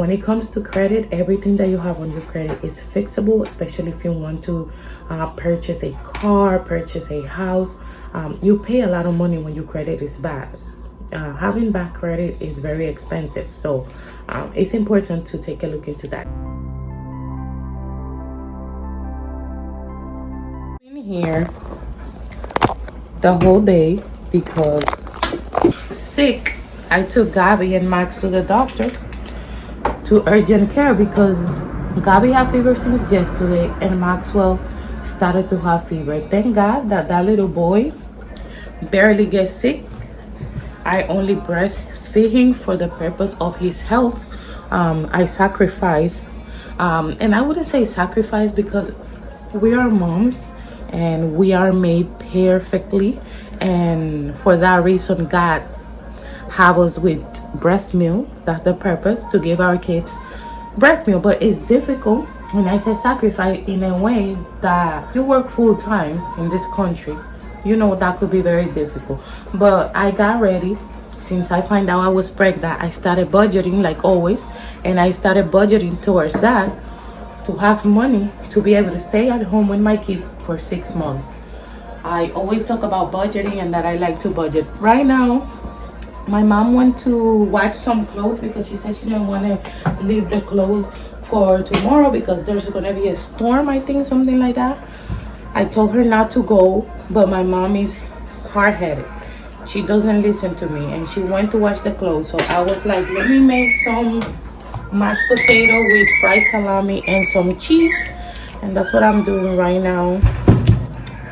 When it comes to credit, everything that you have on your credit is fixable, especially if you want to purchase a car, purchase a house. You pay a lot of money when your credit is bad. Having bad credit is very expensive, so it's important to take a look into that. In here the whole day because sick. I took Gabby and Max to the doctor, to urgent care, because Gabby had fever since yesterday and Maxwell started to have fever. Thank God that that little boy barely gets sick. I only breastfeed him for the purpose of his health. I sacrifice, and I wouldn't say sacrifice because we are moms and we are made perfectly, and for that reason God have us with breast milk. That's the purpose, to give our kids breast milk. But it's difficult, and I say sacrifice in a way that you work full time in this country. You know that could be very difficult. But I got ready. Since I find out I was pregnant, I started budgeting like always, and I started budgeting towards that, to have money to be able to stay at home with my kid for 6 months. I always talk about budgeting and that I like to budget. Right now, my mom went to watch some clothes because she said she didn't want to leave the clothes for tomorrow because there's going to be a storm, I think, something like that. I told her not to go, but my mom is hard-headed. She doesn't listen to me, and she went to watch the clothes. So I was like, let me make some mashed potato with fried salami and some cheese, and that's what I'm doing right now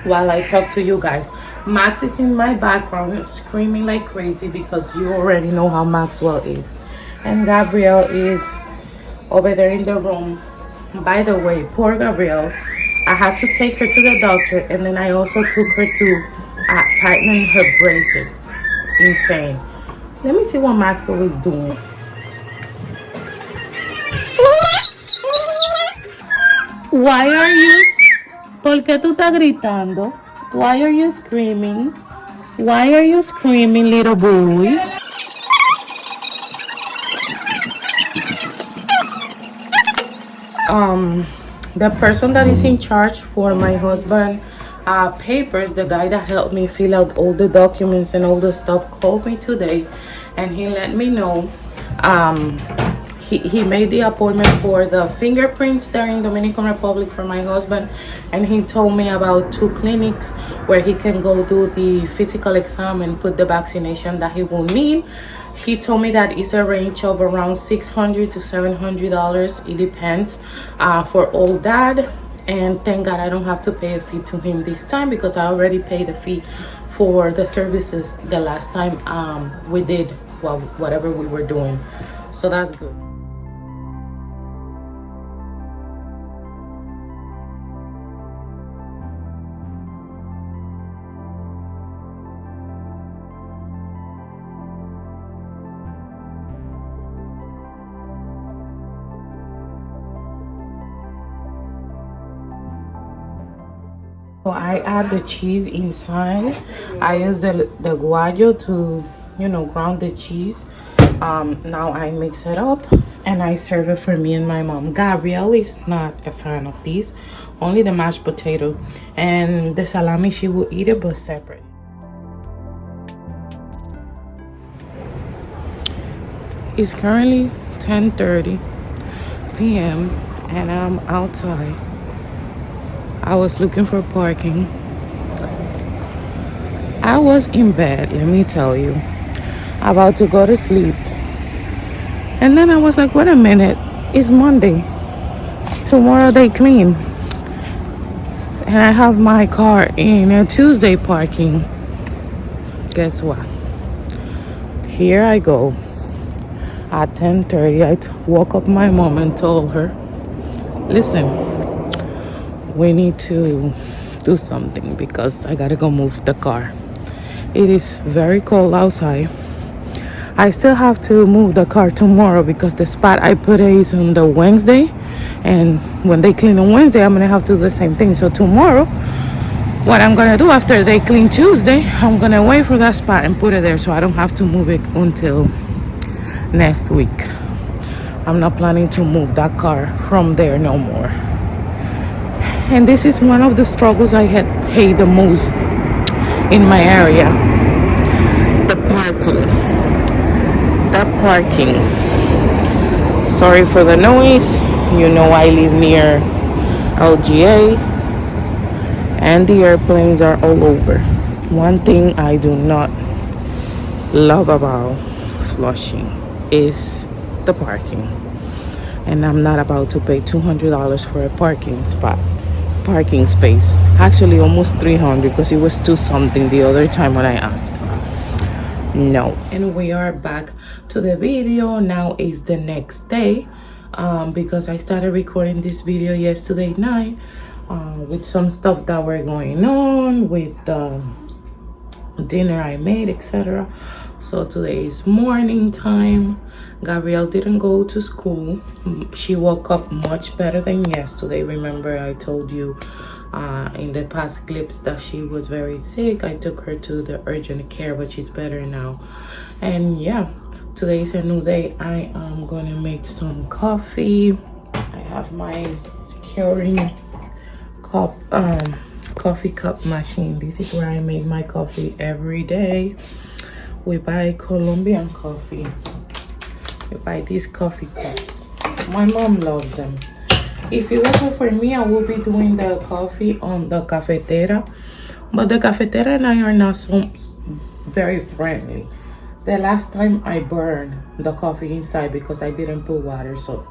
while I talk to you guys. Max is in my background screaming like crazy because you already know how Maxwell is, and Gabrielle is over there in the room. By the way, poor Gabrielle, I had to take her to the doctor, and then I also took her to tighten her bracelets. Insane. Let me see what Maxwell is doing. Why are you? ¿Por qué tú estás gritando? Why are you screaming? Why are you screaming, little boy? The person that is in charge for my husband papers, the guy that helped me fill out all the documents and all the stuff, called me today, and he let me know he made the appointment for the fingerprints there in Dominican Republic for my husband, and he told me about 2 clinics where he can go do the physical exam and put the vaccination that he will need. He told me that it's a range of around $600 to $700. It depends for all that. And thank God I don't have to pay a fee to him this time, because I already paid the fee for the services the last time we did whatever we were doing. So that's good. So I add the cheese inside. I use the guayo to, ground the cheese. Now I mix it up and I serve it for me and my mom. Gabrielle is not a fan of these, only the mashed potato, and the salami she will eat it, but separate. It's currently 10:30 p.m. and I'm outside. I was looking for parking. I was in bed, let me tell you, about to go to sleep. And then I was like, wait a minute, it's Monday. Tomorrow they clean. And I have my car in a Tuesday parking. Guess what? Here I go. At 10:30, I woke up my mom and told her, listen, we need to do something because I gotta go move the car. It is very cold outside. I still have to move the car tomorrow because the spot I put it is on the Wednesday, and when they clean on Wednesday, I'm gonna have to do the same thing. So tomorrow, what I'm gonna do after they clean Tuesday, I'm gonna wait for that spot and put it there so I don't have to move it until next week. I'm not planning to move that car from there no more. And this is one of the struggles I hate the most in my area. The parking. The parking. Sorry for the noise. You know I live near LGA and the airplanes are all over. One thing I do not love about Flushing is the parking. And I'm not about to pay $200 for a parking space. Actually almost $300 because it was $2 something the other time when I asked. No. And we are back to the video. Now is the next day, because I started recording this video yesterday night, with some stuff that were going on with the dinner I made, etc. So today is morning time. Gabrielle didn't go to school. She woke up much better than yesterday. Remember I told you in the past clips that she was very sick. I took her to the urgent care, but she's better now. And yeah, today is a new day. I am gonna make some coffee. I have my Keurig cup, coffee cup machine. This is where I make my coffee every day. We buy Colombian coffee. We buy these coffee cups. My mom loves them. If it wasn't for me, I would be doing the coffee on the cafetera. But the cafetera and I are not so very friendly. The last time I burned the coffee inside because I didn't put water, so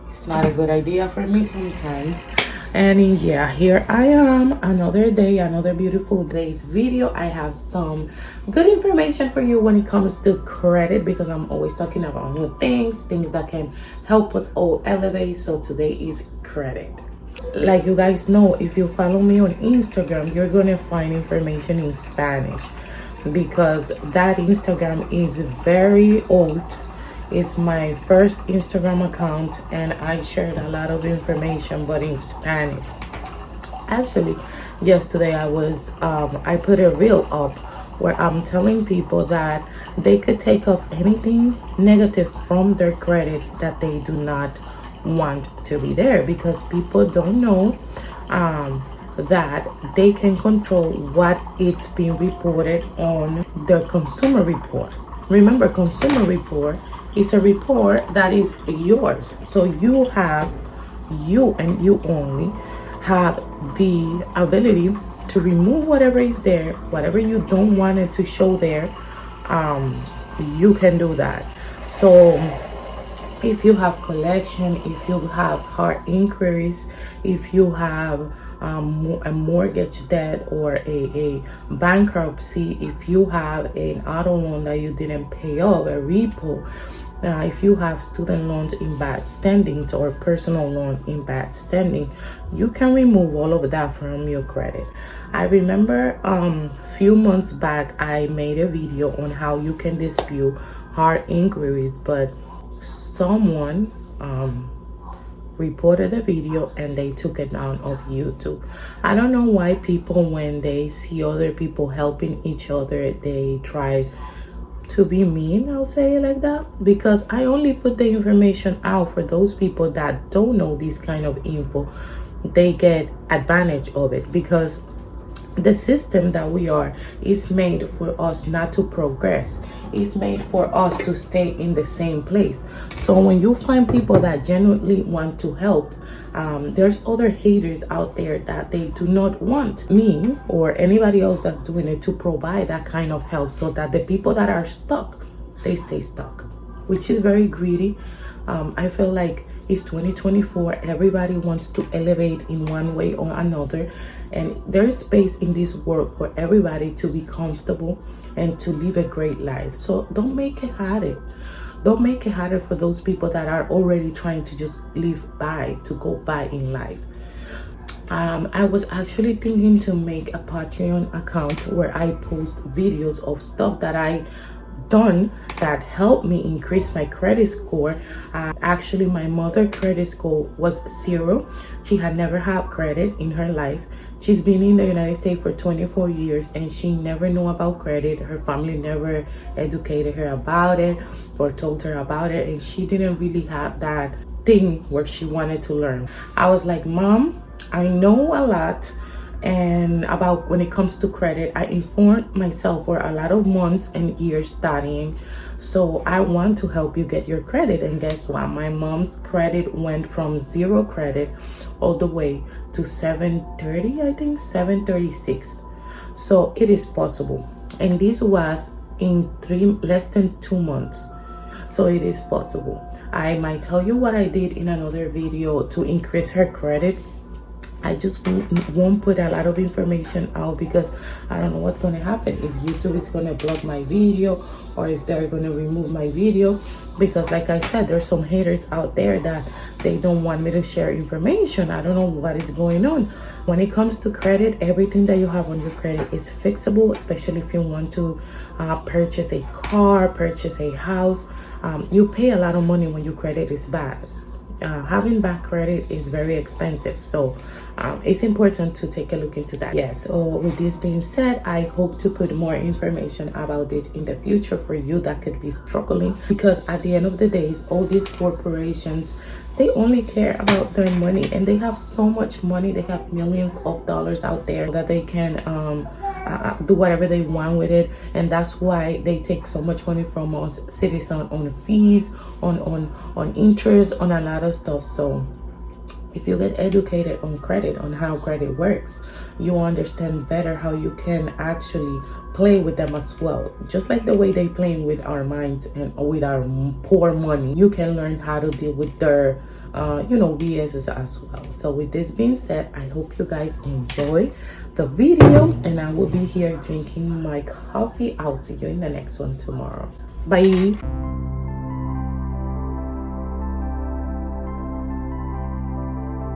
it's not a good idea for me sometimes. And yeah, here I am, another day, another beautiful day's video. I have some good information for you when it comes to credit, because I'm always talking about new things that can help us all elevate. So today is credit. Like you guys know, if you follow me on Instagram, you're gonna find information in Spanish, because that Instagram is very old. It's my first Instagram account and I shared a lot of information, but in Spanish. Actually, yesterday I put a reel up where I'm telling people that they could take off anything negative from their credit that they do not want to be there, because people don't know that they can control what it's being reported on their consumer report. Remember, consumer report is a report that is yours. So you and you only have the ability to remove whatever is there, whatever you don't want it to show there. You can do that. So if you have collection, if you have hard inquiries, if you have a mortgage debt or a bankruptcy, if you have an auto loan that you didn't pay off, a repo, if you have student loans in bad standings or personal loan in bad standing, you can remove all of that from your credit. I remember a few months back I made a video on how you can dispute hard inquiries, but someone reported the video and they took it down of YouTube. I don't know why people, when they see other people helping each other, they try to be mean, I'll say it like that, because I only put the information out for those people that don't know this kind of info. They get advantage of it, because the system that we are is made for us not to progress. It's made for us to stay in the same place. So when you find people that genuinely want to help, there's other haters out there that they do not want me or anybody else that's doing it to provide that kind of help, so that the people that are stuck, they stay stuck, which is very greedy. I feel like it's 2024. Everybody wants to elevate in one way or another, and there's space in this world for everybody to be comfortable and to live a great life. So don't make it harder. Don't make it harder for those people that are already trying to just live by, to go by in life. I was actually thinking to make a Patreon account where I post videos of stuff that I done that helped me increase my credit score. Actually, my mother credit score was 0. She had never had credit in her life. She's been in the United States for 24 years and she never knew about credit. Her family never educated her about it or told her about it, and she didn't really have that thing where she wanted to learn. I was like, Mom, I know a lot and about when it comes to credit. I informed myself for a lot of months and years studying, so I want to help you get your credit. And guess what? My mom's credit went from 0 credit all the way to 730, I think 736. So it is possible, and this was in less than 2 months. So it is possible. I might tell you what I did in another video to increase her credit. I just won't put a lot of information out because I don't know what's going to happen, if YouTube is going to block my video or if they're going to remove my video, because like I said, there's some haters out there that they don't want me to share information. I don't know what is going on. When it comes to credit, everything that you have on your credit is fixable, especially if you want to purchase a car, purchase a house. You pay a lot of money when your credit is bad. Having bad credit is very expensive, so it's important to take a look into that. Yeah, so with this being said, I hope to put more information about this in the future for you that could be struggling, because at the end of the day, all these corporations, they only care about their money, and they have so much money. They have millions of dollars out there that they can do whatever they want with it, and that's why they take so much money from us citizens on fees, on interest, on a lot of stuff. So if you get educated on credit, on how credit works, you understand better how you can actually play with them as well. Just like the way they play with our minds and with our poor money, you can learn how to deal with their BSs as well. So with this being said, I hope you guys enjoy the video, and I will be here drinking my coffee. I'll see you in the next one tomorrow. Bye.